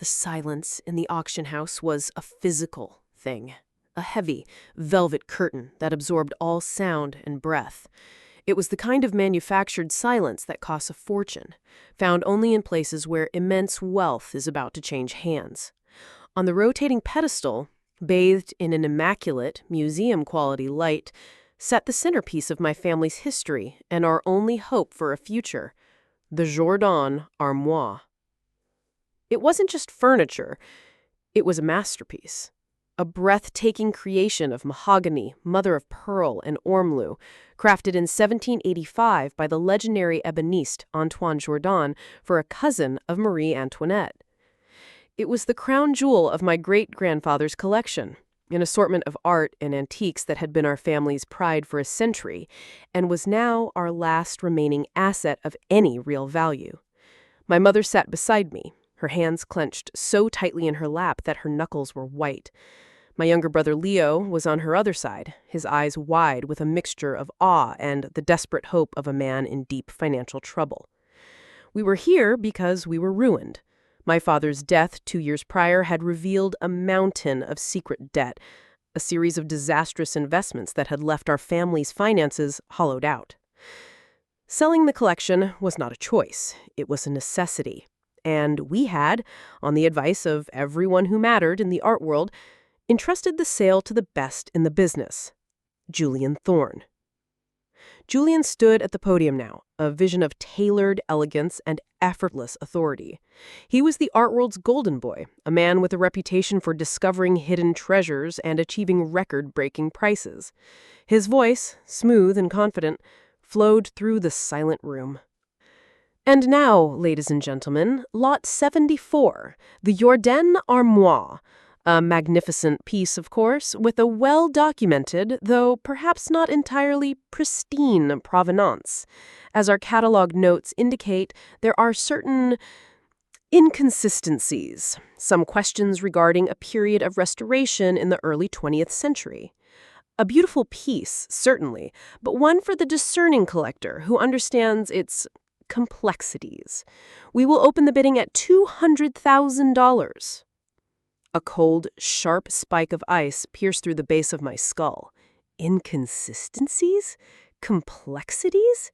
The silence in the auction house was a physical thing, a heavy, velvet curtain that absorbed all sound and breath. It was the kind of manufactured silence that costs a fortune, found only in places where immense wealth is about to change hands. On the rotating pedestal, bathed in an immaculate, museum-quality light, sat the centerpiece of my family's history and our only hope for a future, the Jourdan armoire. It wasn't just furniture, it was a masterpiece. A breathtaking creation of mahogany, mother of pearl, and ormolu, crafted in 1785 by the legendary eboniste Antoine Jourdan for a cousin of Marie Antoinette. It was the crown jewel of my great-grandfather's collection, an assortment of art and antiques that had been our family's pride for a century, and was now our last remaining asset of any real value. My mother sat beside me, her hands clenched so tightly in her lap that her knuckles were white. My younger brother Leo was on her other side, his eyes wide with a mixture of awe and the desperate hope of a man in deep financial trouble. We were here because we were ruined. My father's death 2 years prior had revealed a mountain of secret debt, a series of disastrous investments that had left our family's finances hollowed out. Selling the collection was not a choice, it was a necessity. And we had, on the advice of everyone who mattered in the art world, entrusted the sale to the best in the business, Julian Thorne. Julian stood at the podium now, a vision of tailored elegance and effortless authority. He was the art world's golden boy, a man with a reputation for discovering hidden treasures and achieving record-breaking prices. His voice, smooth and confident, flowed through the silent room. And now, ladies and gentlemen, Lot 74, the Jourdan armoire. A magnificent piece, of course, with a well-documented, though perhaps not entirely pristine provenance. As our catalog notes indicate, there are certain inconsistencies, some questions regarding a period of restoration in the early 20th century. A beautiful piece, certainly, but one for the discerning collector who understands its complexities. We will open the bidding at $200,000. A cold, sharp spike of ice pierced through the base of my skull. Inconsistencies? Complexities?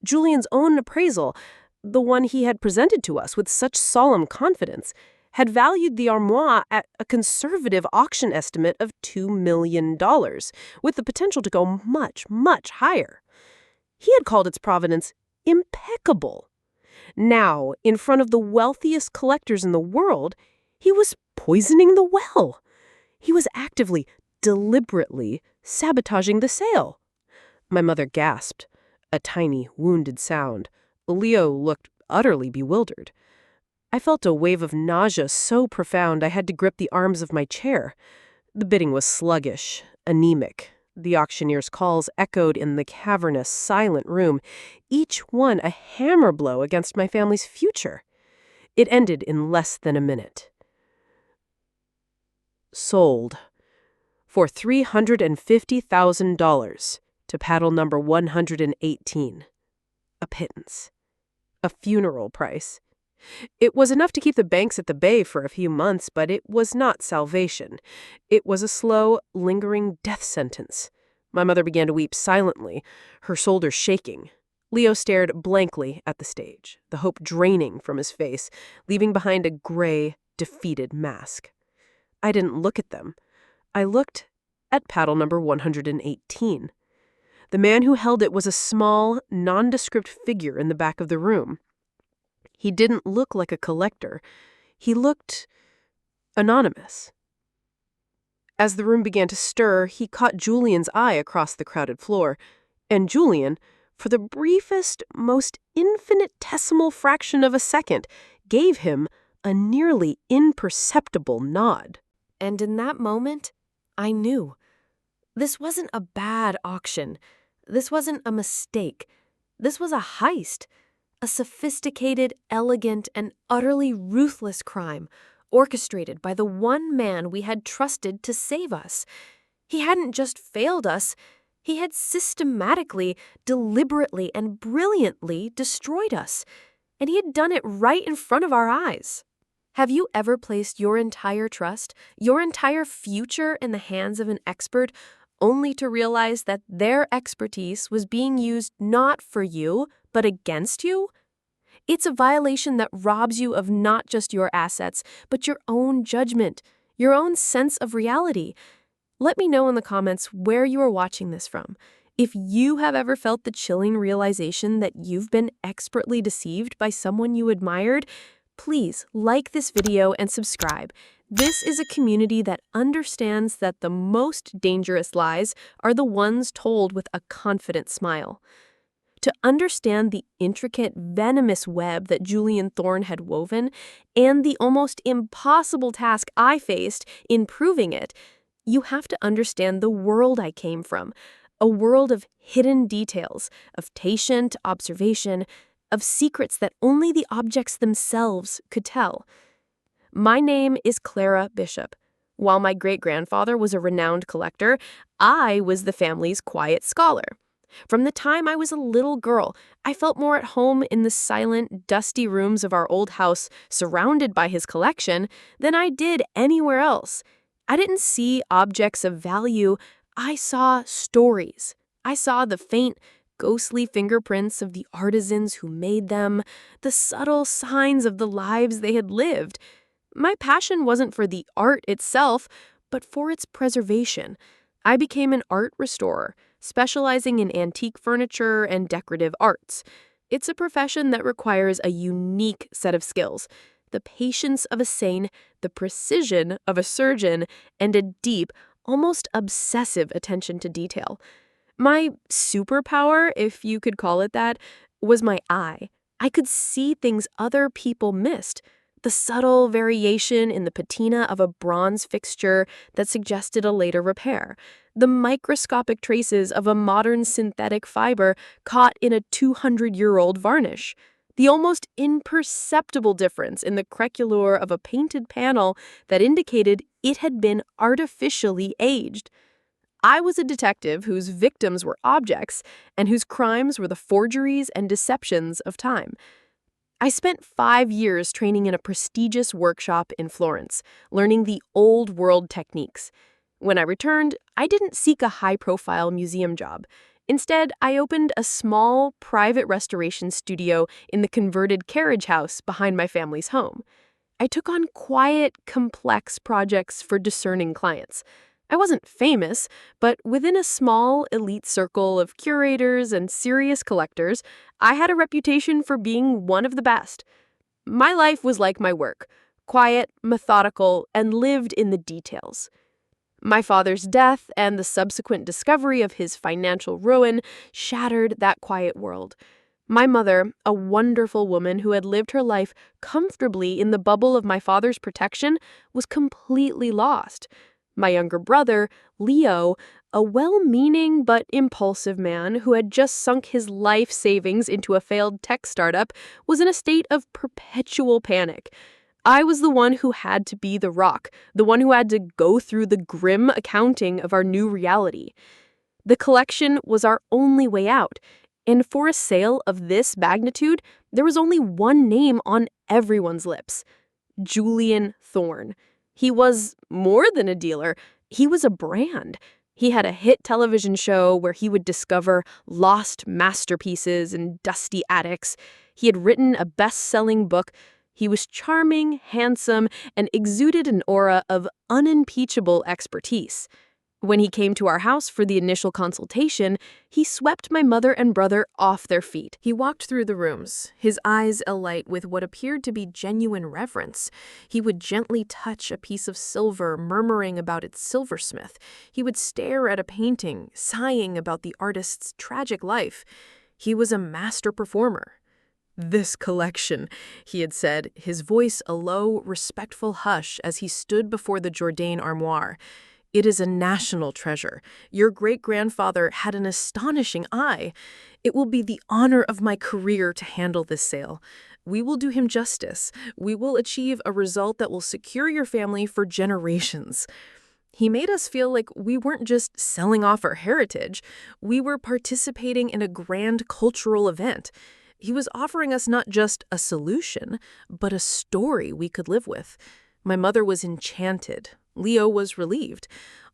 Julian's own appraisal, the one he had presented to us with such solemn confidence, had valued the armoire at a conservative auction estimate of $2 million, with the potential to go much, much higher. He had called its provenance impeccable. Now, in front of the wealthiest collectors in the world, he was poisoning the well. He was actively, deliberately sabotaging the sale. My mother gasped, a tiny, wounded sound. Leo looked utterly bewildered. I felt a wave of nausea so profound I had to grip the arms of my chair. The bidding was sluggish, anemic. The auctioneer's calls echoed in the cavernous, silent room, each one a hammer blow against my family's future. It ended in less than a minute. Sold for $350,000 to paddle number 118. A pittance. A funeral price. It was enough to keep the banks at the bay for a few months, but it was not salvation. It was a slow, lingering death sentence. My mother began to weep silently, her shoulders shaking. Leo stared blankly at the stage, the hope draining from his face, leaving behind a gray, defeated mask. I didn't look at them. I looked at paddle number 118. The man who held it was a small, nondescript figure in the back of the room. He didn't look like a collector. He looked anonymous. As the room began to stir, he caught Julian's eye across the crowded floor, and Julian, for the briefest, most infinitesimal fraction of a second, gave him a nearly imperceptible nod. And in that moment, I knew. This wasn't a bad auction. This wasn't a mistake. This was a heist. A sophisticated, elegant, and utterly ruthless crime, orchestrated by the one man we had trusted to save us. He hadn't just failed us. He had systematically, deliberately, and brilliantly destroyed us. And he had done it right in front of our eyes. Have you ever placed your entire trust, your entire future in the hands of an expert, only to realize that their expertise was being used not for you, but against you? It's a violation that robs you of not just your assets, but your own judgment, your own sense of reality. Let me know in the comments where you are watching this from. If you have ever felt the chilling realization that you've been expertly deceived by someone you admired, please like this video and subscribe. This is a community that understands that the most dangerous lies are the ones told with a confident smile. To understand the intricate, venomous web that Julian Thorne had woven, and the almost impossible task I faced in proving it, you have to understand the world I came from, a world of hidden details, of patient observation, of secrets that only the objects themselves could tell. My name is Clara Bishop. While my great-grandfather was a renowned collector, I was the family's quiet scholar. From the time I was a little girl, I felt more at home in the silent, dusty rooms of our old house surrounded by his collection than I did anywhere else. I didn't see objects of value, I saw stories. I saw the faint, ghostly fingerprints of the artisans who made them, the subtle signs of the lives they had lived. My passion wasn't for the art itself, but for its preservation. I became an art restorer, specializing in antique furniture and decorative arts. It's a profession that requires a unique set of skills: the patience of a saint, the precision of a surgeon, and a deep, almost obsessive attention to detail. My superpower, if you could call it that, was my eye. I could see things other people missed. The subtle variation in the patina of a bronze fixture that suggested a later repair. The microscopic traces of a modern synthetic fiber caught in a 200-year-old varnish. The almost imperceptible difference in the crequelure of a painted panel that indicated it had been artificially aged. I was a detective whose victims were objects and whose crimes were the forgeries and deceptions of time. I spent 5 years training in a prestigious workshop in Florence, learning the old world techniques. When I returned, I didn't seek a high-profile museum job. Instead, I opened a small, private restoration studio in the converted carriage house behind my family's home. I took on quiet, complex projects for discerning clients. I wasn't famous, but within a small, elite circle of curators and serious collectors, I had a reputation for being one of the best. My life was like my work, quiet, methodical, and lived in the details. My father's death and the subsequent discovery of his financial ruin shattered that quiet world. My mother, a wonderful woman who had lived her life comfortably in the bubble of my father's protection, was completely lost. My younger brother, Leo, a well-meaning but impulsive man who had just sunk his life savings into a failed tech startup, was in a state of perpetual panic. I was the one who had to be the rock, the one who had to go through the grim accounting of our new reality. The collection was our only way out, and for a sale of this magnitude, there was only one name on everyone's lips: Julian Thorne. He was more than a dealer. He was a brand. He had a hit television show where he would discover lost masterpieces in dusty attics. He had written a best-selling book. He was charming, handsome, and exuded an aura of unimpeachable expertise. When he came to our house for the initial consultation, he swept my mother and brother off their feet. He walked through the rooms, his eyes alight with what appeared to be genuine reverence. He would gently touch a piece of silver, murmuring about its silversmith. He would stare at a painting, sighing about the artist's tragic life. He was a master performer. "This collection," he had said, his voice a low, respectful hush as he stood before the Jourdain armoire. "It is a national treasure. Your great-grandfather had an astonishing eye. It will be the honor of my career to handle this sale. We will do him justice. We will achieve a result that will secure your family for generations." He made us feel like we weren't just selling off our heritage. We were participating in a grand cultural event. He was offering us not just a solution, but a story we could live with. My mother was enchanted. Leo was relieved.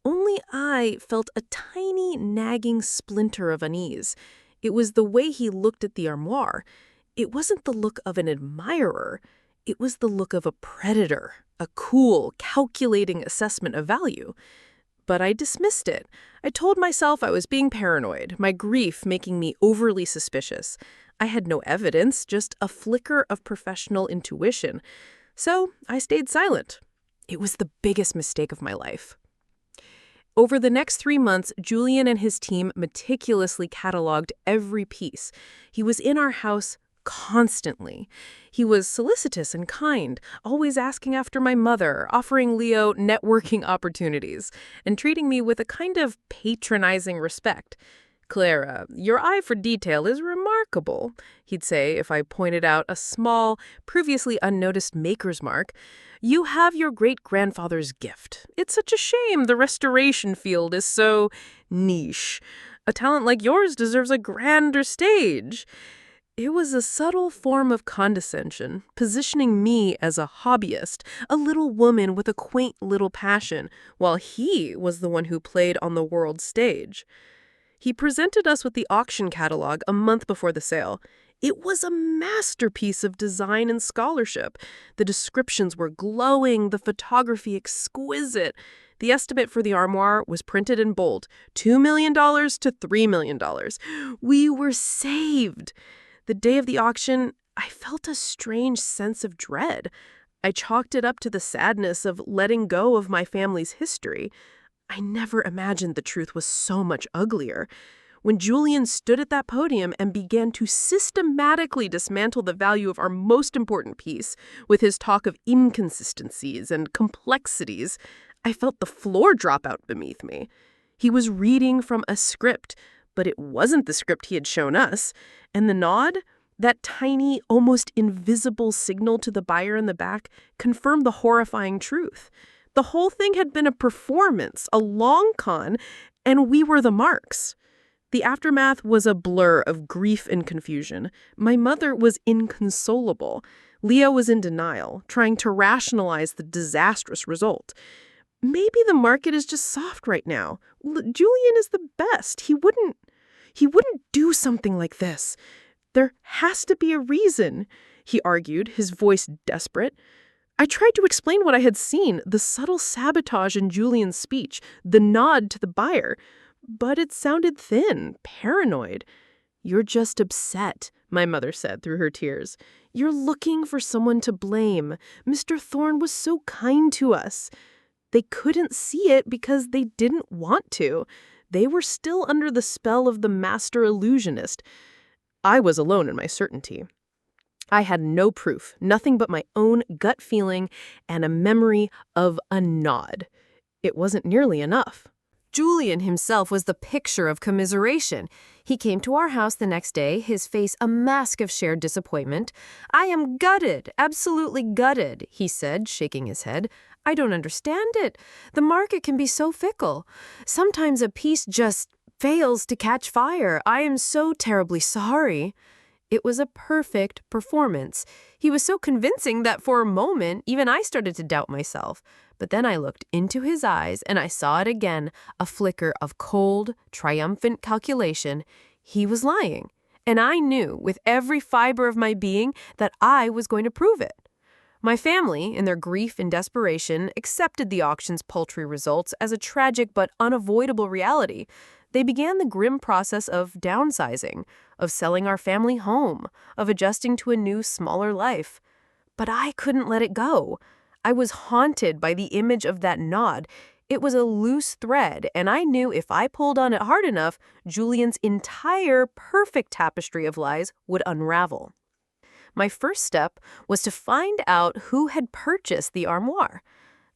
Only I felt a tiny, nagging splinter of unease. It was the way he looked at the armoire. It wasn't the look of an admirer. It was the look of a predator, a cool, calculating assessment of value. But I dismissed it. I told myself I was being paranoid, my grief making me overly suspicious. I had no evidence, just a flicker of professional intuition. So I stayed silent. It was the biggest mistake of my life. Over the next 3 months, Julian and his team meticulously cataloged every piece. He was in our house constantly. He was solicitous and kind, always asking after my mother, offering Leo networking opportunities, and treating me with a kind of patronizing respect. "Clara, your eye for detail is remarkable," he'd say if I pointed out a small, previously unnoticed maker's mark. "You have your great-grandfather's gift. It's such a shame the restoration field is so niche. A talent like yours deserves a grander stage." It was a subtle form of condescension, positioning me as a hobbyist, a little woman with a quaint little passion, while he was the one who played on the world stage. He presented us with the auction catalog a month before the sale. It was a masterpiece of design and scholarship. The descriptions were glowing, the photography exquisite. The estimate for the armoire was printed in bold, $2 million to $3 million. We were saved. The day of the auction, I felt a strange sense of dread. I chalked it up to the sadness of letting go of my family's history. I never imagined the truth was so much uglier. When Julian stood at that podium and began to systematically dismantle the value of our most important piece, with his talk of inconsistencies and complexities, I felt the floor drop out beneath me. He was reading from a script, but it wasn't the script he had shown us. And the nod, that tiny, almost invisible signal to the buyer in the back, confirmed the horrifying truth. The whole thing had been a performance, a long con, and we were the marks. The aftermath was a blur of grief and confusion. My mother was inconsolable. Leo was in denial, trying to rationalize the disastrous result. Maybe the market is just soft right now. Julian is the best. He wouldn't do something like this. There has to be a reason, he argued, his voice desperate. I tried to explain what I had seen, the subtle sabotage in Julian's speech, the nod to the buyer. But it sounded thin, paranoid. "You're just upset," my mother said through her tears. "You're looking for someone to blame. Mr. Thorne was so kind to us." They couldn't see it because they didn't want to. They were still under the spell of the master illusionist. I was alone in my certainty. I had no proof, nothing but my own gut feeling and a memory of a nod. It wasn't nearly enough. Julian himself was the picture of commiseration. He came to our house the next day, his face a mask of shared disappointment. "I am gutted, absolutely gutted," he said, shaking his head. "I don't understand it. The market can be so fickle. Sometimes a piece just fails to catch fire. I am so terribly sorry." It was a perfect performance. He was so convincing that for a moment, even I started to doubt myself. But then I looked into his eyes and I saw it again, a flicker of cold, triumphant calculation. He was lying. And I knew with every fiber of my being that I was going to prove it. My family, in their grief and desperation, accepted the auction's paltry results as a tragic but unavoidable reality. They began the grim process of downsizing, of selling our family home, of adjusting to a new, smaller life. But I couldn't let it go. I was haunted by the image of that nod. It was a loose thread, and I knew if I pulled on it hard enough, Julian's entire perfect tapestry of lies would unravel. My first step was to find out who had purchased the armoire.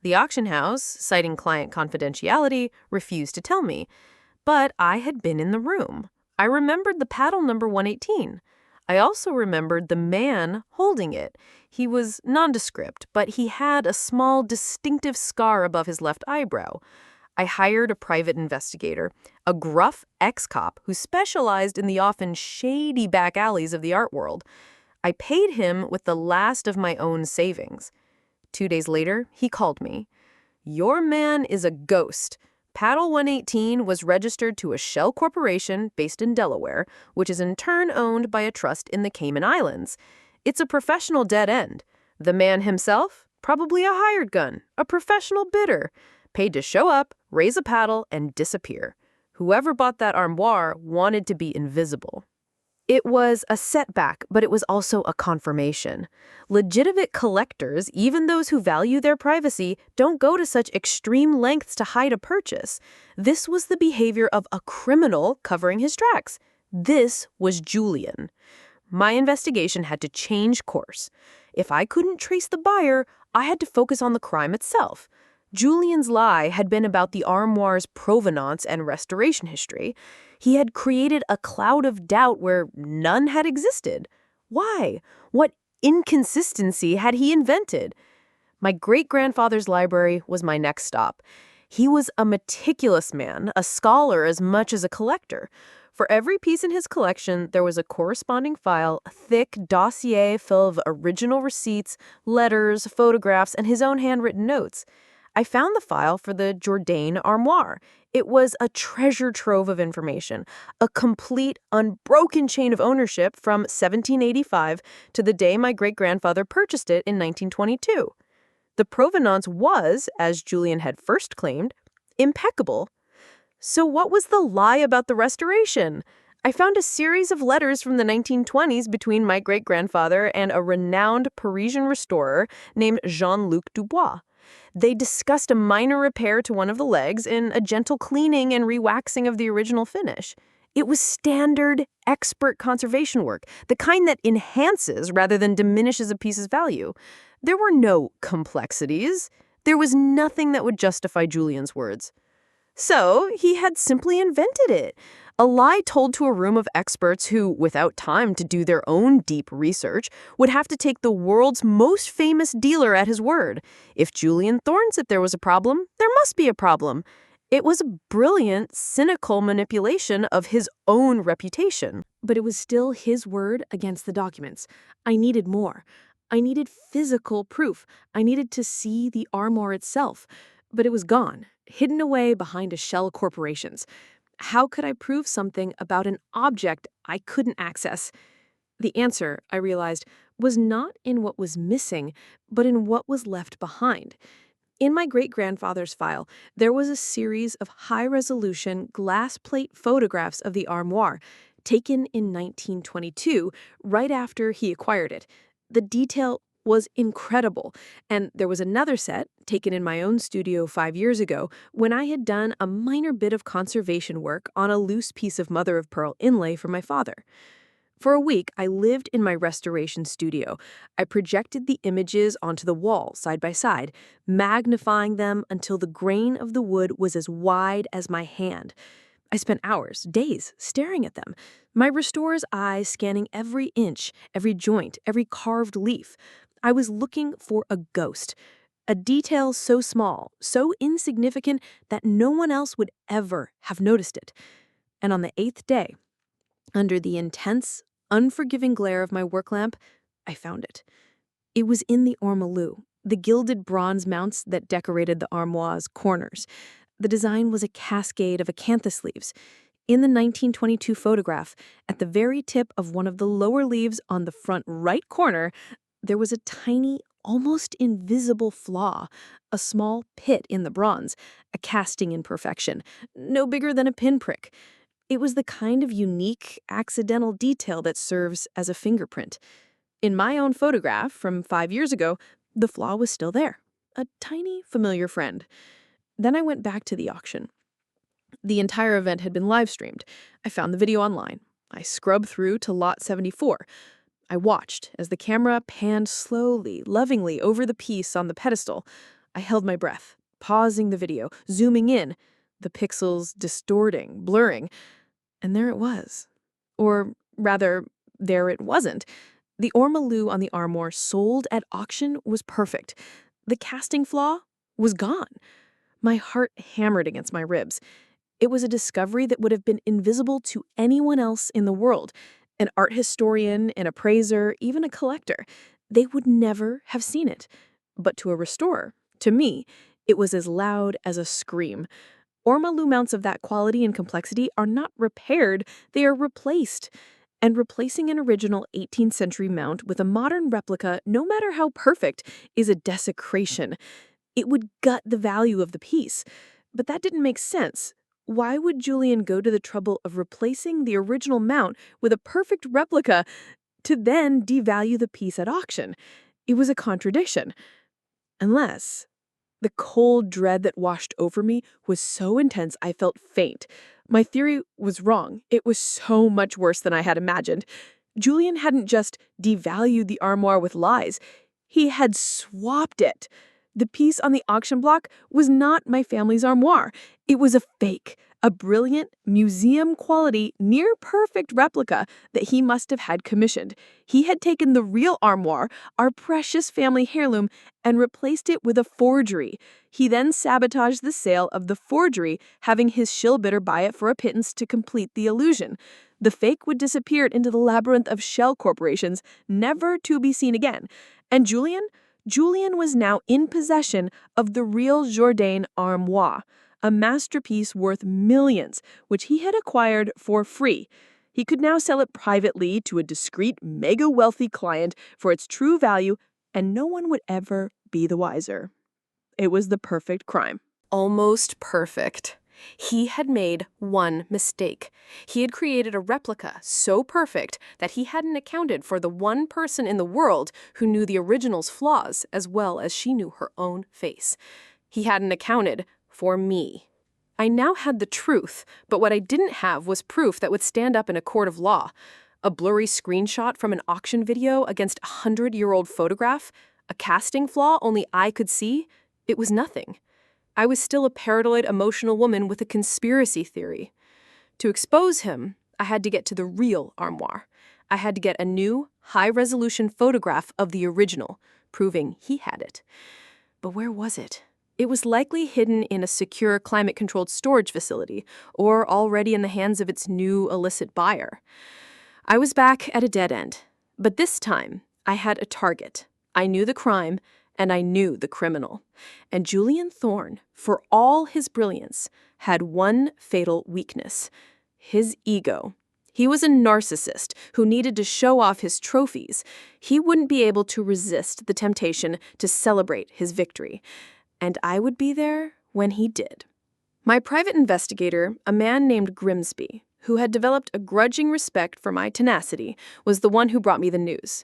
The auction house, citing client confidentiality, refused to tell me. But I had been in the room. I remembered the paddle number 118. I also remembered the man holding it. He was nondescript, but he had a small, distinctive scar above his left eyebrow. I hired a private investigator, a gruff ex-cop who specialized in the often shady back alleys of the art world. I paid him with the last of my own savings. 2 days later, he called me. "Your man is a ghost. Paddle 118 was registered to a shell corporation based in Delaware, which is in turn owned by a trust in the Cayman Islands. It's a professional dead end. The man himself? Probably a hired gun, a professional bidder, paid to show up, raise a paddle, and disappear. Whoever bought that armoire wanted to be invisible." It was a setback, but it was also a confirmation. Legitimate collectors, even those who value their privacy, don't go to such extreme lengths to hide a purchase. This was the behavior of a criminal covering his tracks. This was Julian. My investigation had to change course. If I couldn't trace the buyer, I had to focus on the crime itself. Julian's lie had been about the armoire's provenance and restoration history. He had created a cloud of doubt where none had existed. Why? What inconsistency had he invented? My great-grandfather's library was my next stop. He was a meticulous man, a scholar as much as a collector. For every piece in his collection, there was a corresponding file, a thick dossier full of original receipts, letters, photographs, and his own handwritten notes. I found the file for the Jourdain armoire. It was a treasure trove of information, a complete, unbroken chain of ownership from 1785 to the day my great-grandfather purchased it in 1922. The provenance was, as Julian had first claimed, impeccable. So what was the lie about the restoration? I found a series of letters from the 1920s between my great-grandfather and a renowned Parisian restorer named Jean-Luc Dubois. They discussed a minor repair to one of the legs and a gentle cleaning and rewaxing of the original finish. It was standard, expert conservation work, the kind that enhances rather than diminishes a piece's value. There were no complexities. There was nothing that would justify Julian's words. So he had simply invented it. A lie told to a room of experts who, without time to do their own deep research, would have to take the world's most famous dealer at his word. If Julian Thorne said there was a problem, there must be a problem. It was a brilliant, cynical manipulation of his own reputation. But it was still his word against the documents. I needed more. I needed physical proof. I needed to see the armoire itself. But it was gone, hidden away behind a shell corporations. How could I prove something about an object I couldn't access? The answer, I realized, was not in what was missing, but in what was left behind. In my great-grandfather's file, there was a series of high-resolution glass plate photographs of the armoire, taken in 1922, right after he acquired it. The detail was incredible, and there was another set, taken in my own studio 5 years ago, when I had done a minor bit of conservation work on a loose piece of mother-of-pearl inlay for my father. For a week, I lived in my restoration studio. I projected the images onto the wall, side by side, magnifying them until the grain of the wood was as wide as my hand. I spent hours, days, staring at them, my restorer's eyes scanning every inch, every joint, every carved leaf. I was looking for a ghost, a detail so small, so insignificant that no one else would ever have noticed it. And on the 8th day, under the intense, unforgiving glare of my work lamp, I found it. It was in the ormolu, the gilded bronze mounts that decorated the armoire's corners. The design was a cascade of acanthus leaves. In the 1922 photograph, at the very tip of one of the lower leaves on the front right corner, there was a tiny, almost invisible flaw, a small pit in the bronze, a casting imperfection, no bigger than a pinprick. It was the kind of unique, accidental detail that serves as a fingerprint. In my own photograph from 5 years ago, the flaw was still there, a tiny, familiar friend. Then I went back to the auction. The entire event had been live-streamed. I found the video online. I scrubbed through to lot 74. I watched as the camera panned slowly, lovingly over the piece on the pedestal. I held my breath, pausing the video, zooming in, the pixels distorting, blurring. And there it was. Or rather, there it wasn't. The ormolu on the armoire sold at auction was perfect. The casting flaw was gone. My heart hammered against my ribs. It was a discovery that would have been invisible to anyone else in the world. An art historian, an appraiser, even a collector. They would never have seen it. But to a restorer, to me, it was as loud as a scream. Ormolu mounts of that quality and complexity are not repaired, they are replaced. And replacing an original 18th century mount with a modern replica, no matter how perfect, is a desecration. It would gut the value of the piece. But that didn't make sense. Why would Julian go to the trouble of replacing the original mount with a perfect replica to then devalue the piece at auction? It was a contradiction. Unless the cold dread that washed over me was so intense I felt faint. My theory was wrong. It was so much worse than I had imagined. Julian hadn't just devalued the armoire with lies. He had swapped it. The piece on the auction block was not my family's armoire. It was a fake, a brilliant, museum-quality, near-perfect replica that he must have had commissioned. He had taken the real armoire, our precious family heirloom, and replaced it with a forgery. He then sabotaged the sale of the forgery, having his shill bidder buy it for a pittance to complete the illusion. The fake would disappear into the labyrinth of shell corporations, never to be seen again. And Julian was now in possession of the real Jourdain armoire, a masterpiece worth millions, which he had acquired for free. He could now sell it privately to a discreet, mega-wealthy client for its true value, and no one would ever be the wiser. It was the perfect crime. Almost perfect. He had made one mistake. He had created a replica so perfect that he hadn't accounted for the one person in the world who knew the original's flaws as well as she knew her own face. He hadn't accounted for me. I now had the truth, but what I didn't have was proof that would stand up in a court of law. A blurry screenshot from an auction video against a 100-year-old photograph? A casting flaw only I could see? It was nothing. I was still a paranoid, emotional woman with a conspiracy theory. To expose him, I had to get to the real armoire. I had to get a new, high-resolution photograph of the original, proving he had it. But where was it? It was likely hidden in a secure, climate-controlled storage facility, or already in the hands of its new illicit buyer. I was back at a dead end. But this time, I had a target. I knew the crime, and I knew the criminal. And Julian Thorne, for all his brilliance, had one fatal weakness: his ego. He was a narcissist who needed to show off his trophies. He wouldn't be able to resist the temptation to celebrate his victory. And I would be there when he did. My private investigator, a man named Grimsby, who had developed a grudging respect for my tenacity, was the one who brought me the news.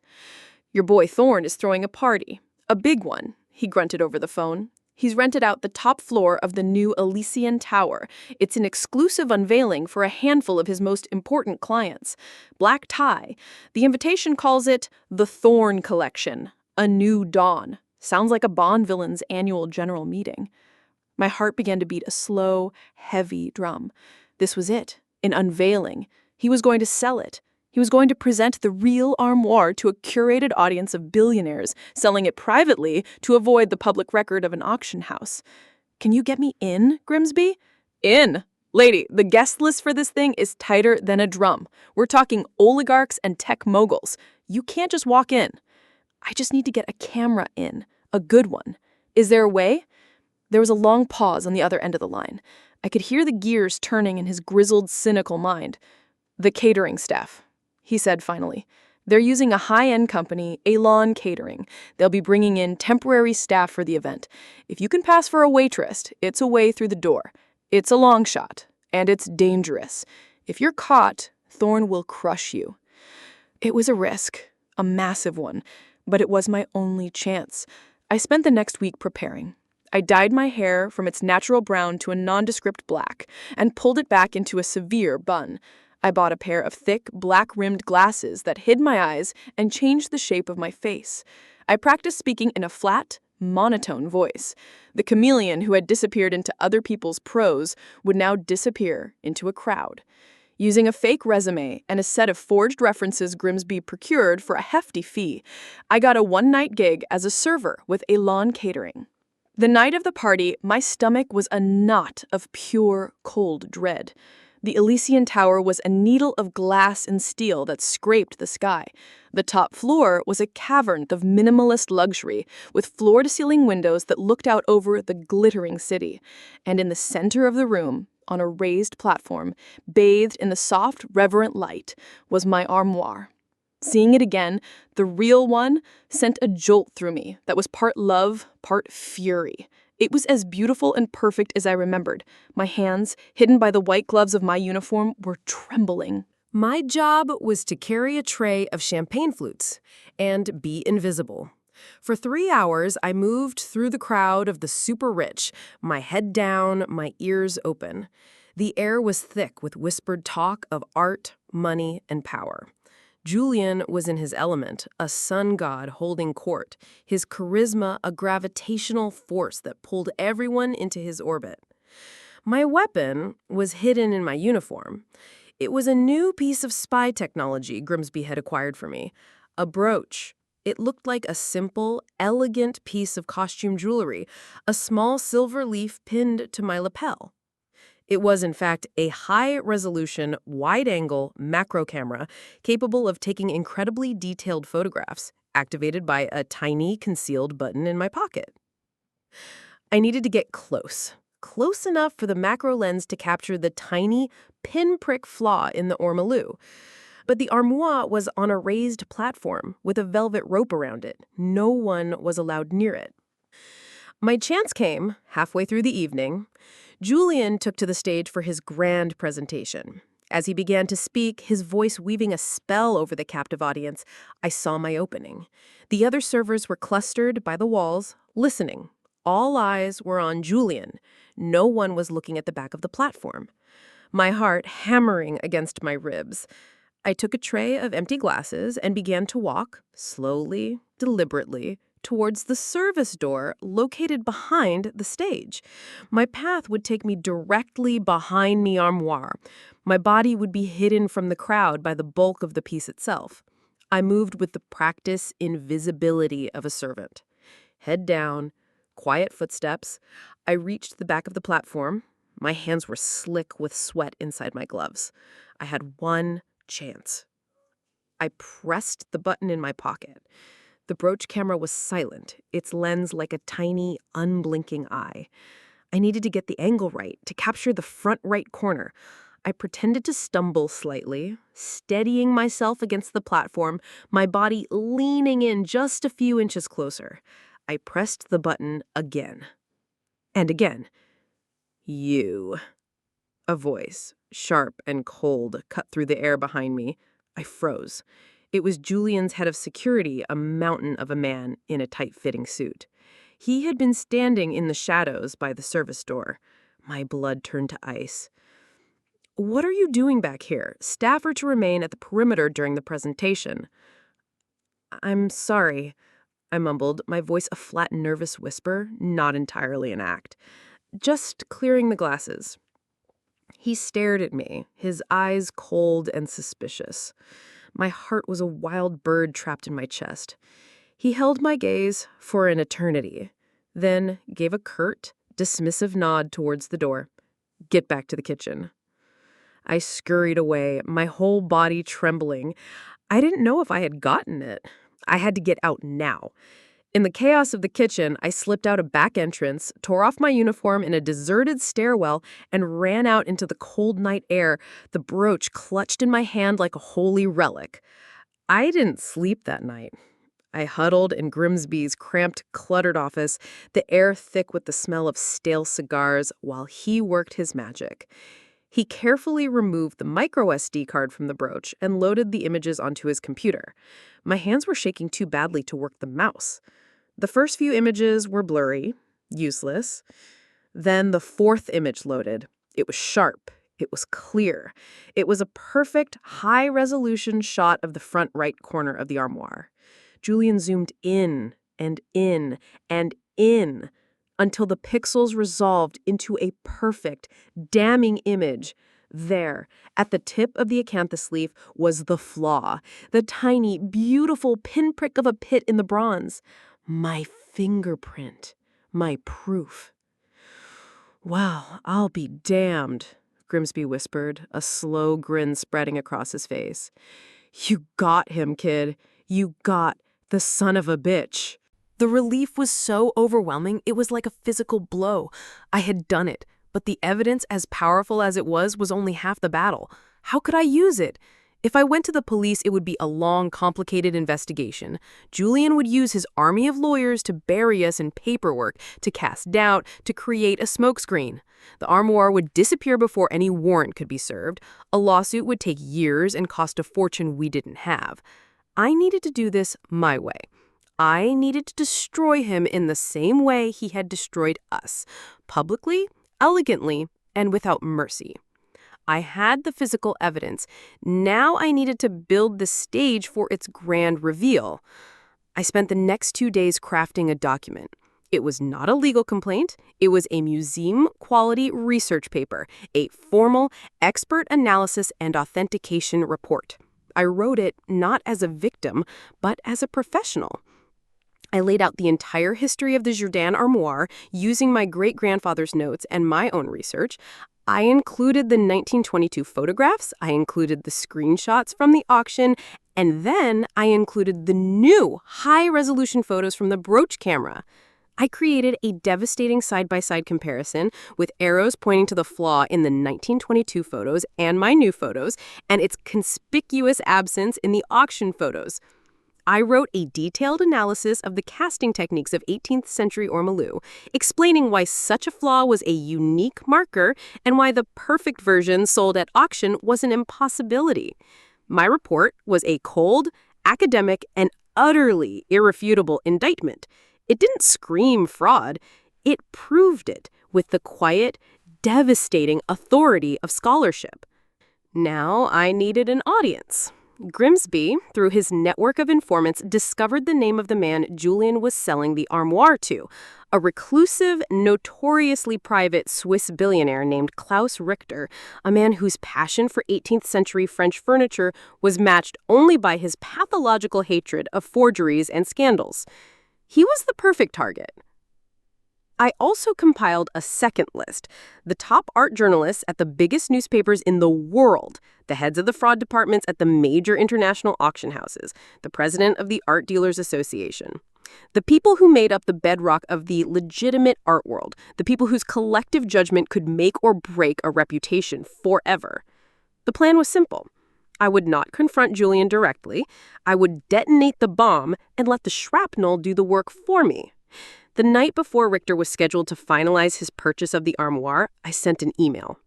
"Your boy Thorne is throwing a party. A big one," he grunted over the phone. "He's rented out the top floor of the new Elysian Tower. It's an exclusive unveiling for a handful of his most important clients. Black tie. The invitation calls it the Thorne Collection, a new dawn. Sounds like a Bond villain's annual general meeting." My heart began to beat a slow, heavy drum. This was it, an unveiling. He was going to sell it. He was going to present the real armoire to a curated audience of billionaires, selling it privately to avoid the public record of an auction house. "Can you get me in, Grimsby?" "In? Lady, the guest list for this thing is tighter than a drum. We're talking oligarchs and tech moguls. You can't just walk in." "I just need to get a camera in. A good one. Is there a way?" There was a long pause on the other end of the line. I could hear the gears turning in his grizzled, cynical mind. "The catering staff," he said finally. "They're using a high-end company, Elon Catering. They'll be bringing in temporary staff for the event. If you can pass for a waitress, it's a way through the door. It's a long shot, and it's dangerous. If you're caught, Thorne will crush you." It was a risk, a massive one, but it was my only chance. I spent the next week preparing. I dyed my hair from its natural brown to a nondescript black and pulled it back into a severe bun. I bought a pair of thick, black-rimmed glasses that hid my eyes and changed the shape of my face. I practiced speaking in a flat, monotone voice. The chameleon who had disappeared into other people's prose would now disappear into a crowd. Using a fake resume and a set of forged references Grimsby procured for a hefty fee, I got a one-night gig as a server with Elon Catering. The night of the party, my stomach was a knot of pure, cold dread. The Elysian Tower was a needle of glass and steel that scraped the sky. The top floor was a cavern of minimalist luxury, with floor-to-ceiling windows that looked out over the glittering city. And in the center of the room, on a raised platform, bathed in the soft, reverent light, was my armoire. Seeing it again, the real one, sent a jolt through me that was part love, part fury. It was as beautiful and perfect as I remembered. My hands, hidden by the white gloves of my uniform, were trembling. My job was to carry a tray of champagne flutes and be invisible. For 3 hours, I moved through the crowd of the super rich, my head down, my ears open. The air was thick with whispered talk of art, money, and power. Julian was in his element, a sun god holding court, his charisma a gravitational force that pulled everyone into his orbit. My weapon was hidden in my uniform. It was a new piece of spy technology Grimsby had acquired for me, a brooch. It looked like a simple, elegant piece of costume jewelry, a small silver leaf pinned to my lapel. It was, in fact, a high-resolution, wide-angle macro camera capable of taking incredibly detailed photographs, activated by a tiny concealed button in my pocket. I needed to get close enough for the macro lens to capture the tiny, pinprick flaw in the ormolu. But the armoire was on a raised platform with a velvet rope around it. No one was allowed near it. My chance came halfway through the evening. Julian took to the stage for his grand presentation. As he began to speak, his voice weaving a spell over the captive audience, I saw my opening. The other servers were clustered by the walls, listening. All eyes were on Julian. No one was looking at the back of the platform. My heart hammering against my ribs. I took a tray of empty glasses and began to walk, slowly, deliberately, towards the service door located behind the stage. My path would take me directly behind the armoire. My body would be hidden from the crowd by the bulk of the piece itself. I moved with the practiced invisibility of a servant. Head down, quiet footsteps. I reached the back of the platform. My hands were slick with sweat inside my gloves. I had one chance. I pressed the button in my pocket. The brooch camera was silent, its lens like a tiny, unblinking eye. I needed to get the angle right, to capture the front right corner. I pretended to stumble slightly, steadying myself against the platform, my body leaning in just a few inches closer. I pressed the button again. And again. You. A voice, sharp and cold, cut through the air behind me. I froze. It was Julian's head of security, a mountain of a man in a tight-fitting suit. He had been standing in the shadows by the service door. My blood turned to ice. "What are you doing back here? Staff are to remain at the perimeter during the presentation." "I'm sorry," I mumbled, my voice a flat, nervous whisper, not entirely an act. "Just clearing the glasses." He stared at me, his eyes cold and suspicious. My heart was a wild bird trapped in my chest. He held my gaze for an eternity, then gave a curt, dismissive nod towards the door. "Get back to the kitchen." I scurried away, my whole body trembling. I didn't know if I had gotten it. I had to get out now. In the chaos of the kitchen, I slipped out a back entrance, tore off my uniform in a deserted stairwell, and ran out into the cold night air, the brooch clutched in my hand like a holy relic. I didn't sleep that night. I huddled in Grimsby's cramped, cluttered office, the air thick with the smell of stale cigars, while he worked his magic. He carefully removed the micro SD card from the brooch and loaded the images onto his computer. My hands were shaking too badly to work the mouse. The first few images were blurry, useless. Then the fourth image loaded. It was sharp. It was clear. It was a perfect, high-resolution shot of the front right corner of the armoire. Julian zoomed in and in and in until the pixels resolved into a perfect, damning image. There, at the tip of the acanthus leaf, was the flaw, the tiny, beautiful pinprick of a pit in the bronze. My fingerprint. My proof. Well, I'll be damned, Grimsby whispered, a slow grin spreading across his face. You got him, kid. You got the son of a bitch. The relief was so overwhelming, it was like a physical blow. I had done it, but the evidence, as powerful as it was only half the battle. How could I use it? If I went to the police, it would be a long, complicated investigation. Julian would use his army of lawyers to bury us in paperwork, to cast doubt, to create a smokescreen. The armoire would disappear before any warrant could be served. A lawsuit would take years and cost a fortune we didn't have. I needed to do this my way. I needed to destroy him in the same way he had destroyed us, publicly, elegantly, and without mercy. I had the physical evidence. Now I needed to build the stage for its grand reveal. I spent the next 2 days crafting a document. It was not a legal complaint. It was a museum-quality research paper, a formal expert analysis and authentication report. I wrote it not as a victim, but as a professional. I laid out the entire history of the Jourdan armoire using my great-grandfather's notes and my own research. I included the 1922 photographs, I included the screenshots from the auction, and then I included the new high-resolution photos from the brooch camera. I created a devastating side-by-side comparison with arrows pointing to the flaw in the 1922 photos and my new photos, and its conspicuous absence in the auction photos. I wrote a detailed analysis of the casting techniques of 18th century ormolu, explaining why such a flaw was a unique marker and why the perfect version sold at auction was an impossibility. My report was a cold, academic, and utterly irrefutable indictment. It didn't scream fraud. It proved it with the quiet, devastating authority of scholarship. Now I needed an audience. Grimsby, through his network of informants, discovered the name of the man Julian was selling the armoire to, a reclusive, notoriously private Swiss billionaire named Klaus Richter, a man whose passion for 18th century French furniture was matched only by his pathological hatred of forgeries and scandals. He was the perfect target. I also compiled a second list, the top art journalists at the biggest newspapers in the world, the heads of the fraud departments at the major international auction houses, the president of the Art Dealers Association. The people who made up the bedrock of the legitimate art world, the people whose collective judgment could make or break a reputation forever. The plan was simple. I would not confront Julian directly. I would detonate the bomb and let the shrapnel do the work for me. The night before Richter was scheduled to finalize his purchase of the armoire, I sent an email.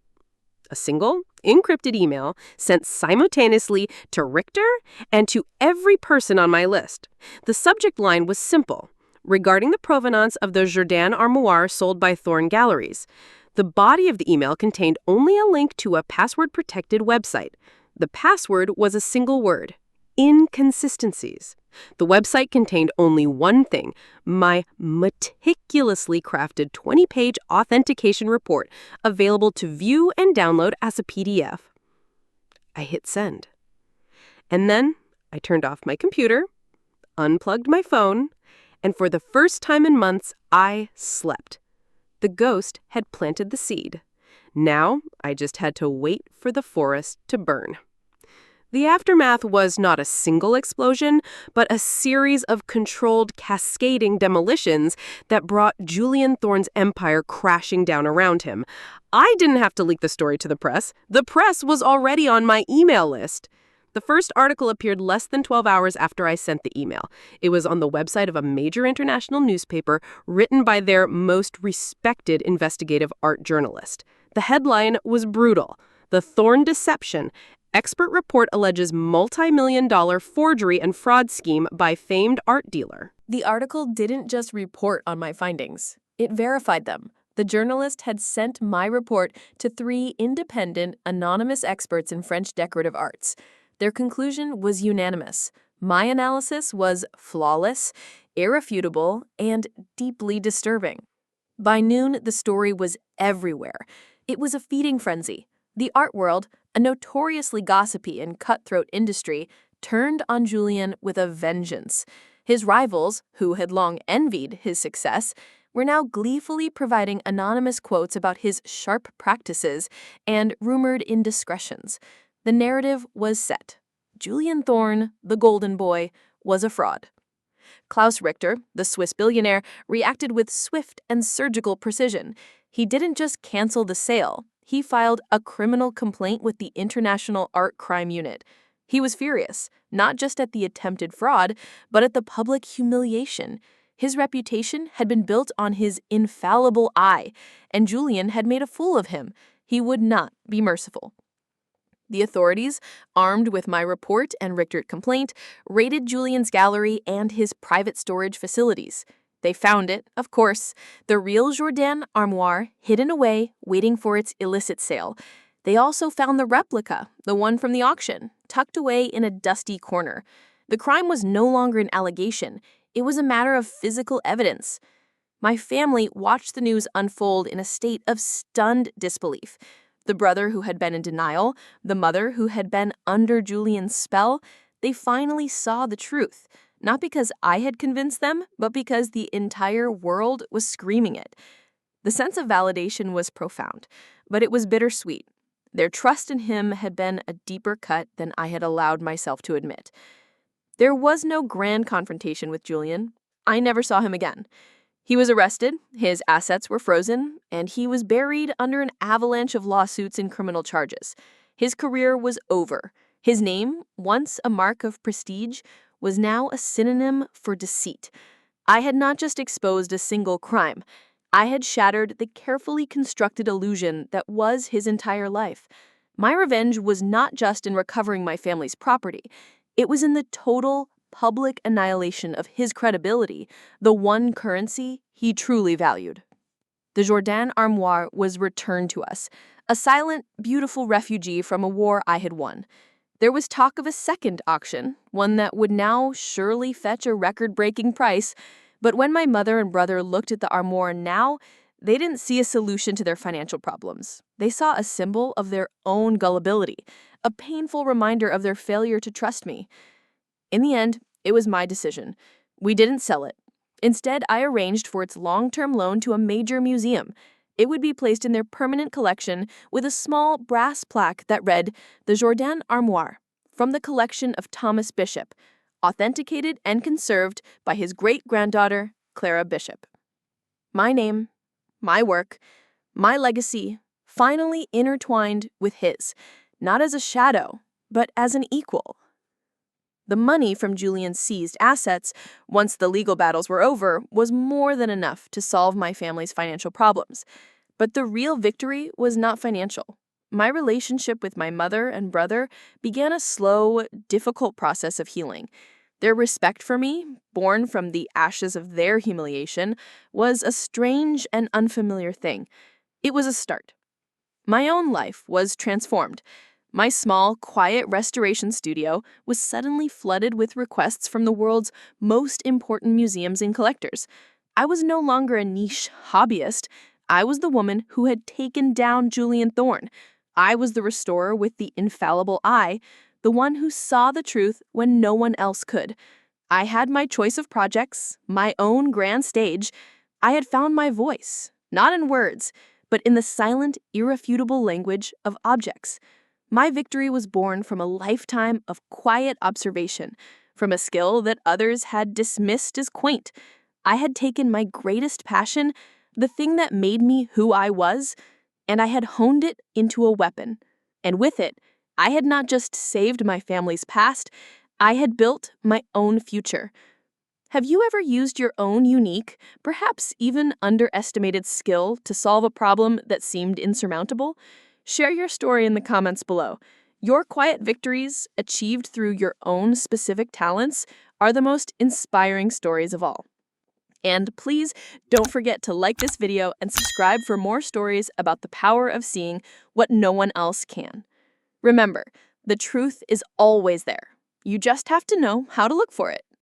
A single, encrypted email sent simultaneously to Richter and to every person on my list. The subject line was simple: regarding the provenance of the Jourdan armoire sold by Thorne Galleries. The body of the email contained only a link to a password-protected website. The password was a single word: inconsistencies. The website contained only one thing: my meticulously crafted 20-page authentication report, available to view and download as a PDF. I hit send. And then I turned off my computer, unplugged my phone, and for the first time in months, I slept. The ghost had planted the seed. Now I just had to wait for the forest to burn. The aftermath was not a single explosion, but a series of controlled, cascading demolitions that brought Julian Thorne's empire crashing down around him. I didn't have to leak the story to the press. The press was already on my email list. The first article appeared less than 12 hours after I sent the email. It was on the website of a major international newspaper, written by their most respected investigative art journalist. The headline was brutal: "The Thorne Deception. Expert report alleges multi-million-dollar forgery and fraud scheme by famed art dealer." The article didn't just report on my findings. It verified them. The journalist had sent my report to 3 independent, anonymous experts in French decorative arts. Their conclusion was unanimous. My analysis was flawless, irrefutable, and deeply disturbing. By noon, the story was everywhere. It was a feeding frenzy. The art world, a notoriously gossipy and cutthroat industry, turned on Julian with a vengeance. His rivals, who had long envied his success, were now gleefully providing anonymous quotes about his sharp practices and rumored indiscretions. The narrative was set. Julian Thorne, the golden boy, was a fraud. Klaus Richter, the Swiss billionaire, reacted with swift and surgical precision. He didn't just cancel the sale, he filed a criminal complaint with the International Art Crime Unit. He was furious, not just at the attempted fraud, but at the public humiliation. His reputation had been built on his infallible eye, and Julian had made a fool of him. He would not be merciful. The authorities, armed with my report and Richter's complaint, raided Julian's gallery and his private storage facilities. They found it, of course, the real Jordan armoire hidden away, waiting for its illicit sale. They also found the replica, the one from the auction, tucked away in a dusty corner. The crime was no longer an allegation. It was a matter of physical evidence. My family watched the news unfold in a state of stunned disbelief. The brother who had been in denial, the mother who had been under Julian's spell, they finally saw the truth. Not because I had convinced them, but because the entire world was screaming it. The sense of validation was profound, but it was bittersweet. Their trust in him had been a deeper cut than I had allowed myself to admit. There was no grand confrontation with Julian. I never saw him again. He was arrested, his assets were frozen, and he was buried under an avalanche of lawsuits and criminal charges. His career was over. His name, once a mark of prestige, was now a synonym for deceit. I had not just exposed a single crime. I had shattered the carefully constructed illusion that was his entire life. My revenge was not just in recovering my family's property. It was in the total public annihilation of his credibility, the one currency he truly valued. The Jordan armoire was returned to us, a silent, beautiful refugee from a war I had won. There was talk of a second auction, one that would now surely fetch a record-breaking price, but when my mother and brother looked at the armoire now, they didn't see a solution to their financial problems. They saw a symbol of their own gullibility, a painful reminder of their failure to trust me. In the end, it was my decision. We didn't sell it. Instead, I arranged for its long-term loan to a major museum. It would be placed in their permanent collection with a small brass plaque that read, "The Jordan Armoire, from the collection of Thomas Bishop, authenticated and conserved by his great-granddaughter, Clara Bishop." My name, my work, my legacy, finally intertwined with his, not as a shadow, but as an equal. The money from Julian's seized assets, once the legal battles were over, was more than enough to solve my family's financial problems. But the real victory was not financial. My relationship with my mother and brother began a slow, difficult process of healing. Their respect for me, born from the ashes of their humiliation, was a strange and unfamiliar thing. It was a start. My own life was transformed. My small, quiet restoration studio was suddenly flooded with requests from the world's most important museums and collectors. I was no longer a niche hobbyist. I was the woman who had taken down Julian Thorne. I was the restorer with the infallible eye, the one who saw the truth when no one else could. I had my choice of projects, my own grand stage. I had found my voice, not in words, but in the silent, irrefutable language of objects. My victory was born from a lifetime of quiet observation, from a skill that others had dismissed as quaint. I had taken my greatest passion, the thing that made me who I was, and I had honed it into a weapon. And with it, I had not just saved my family's past, I had built my own future. Have you ever used your own unique, perhaps even underestimated skill to solve a problem that seemed insurmountable? Share your story in the comments below. Your quiet victories, achieved through your own specific talents, are the most inspiring stories of all. And please don't forget to like this video and subscribe for more stories about the power of seeing what no one else can. Remember, the truth is always there. You just have to know how to look for it.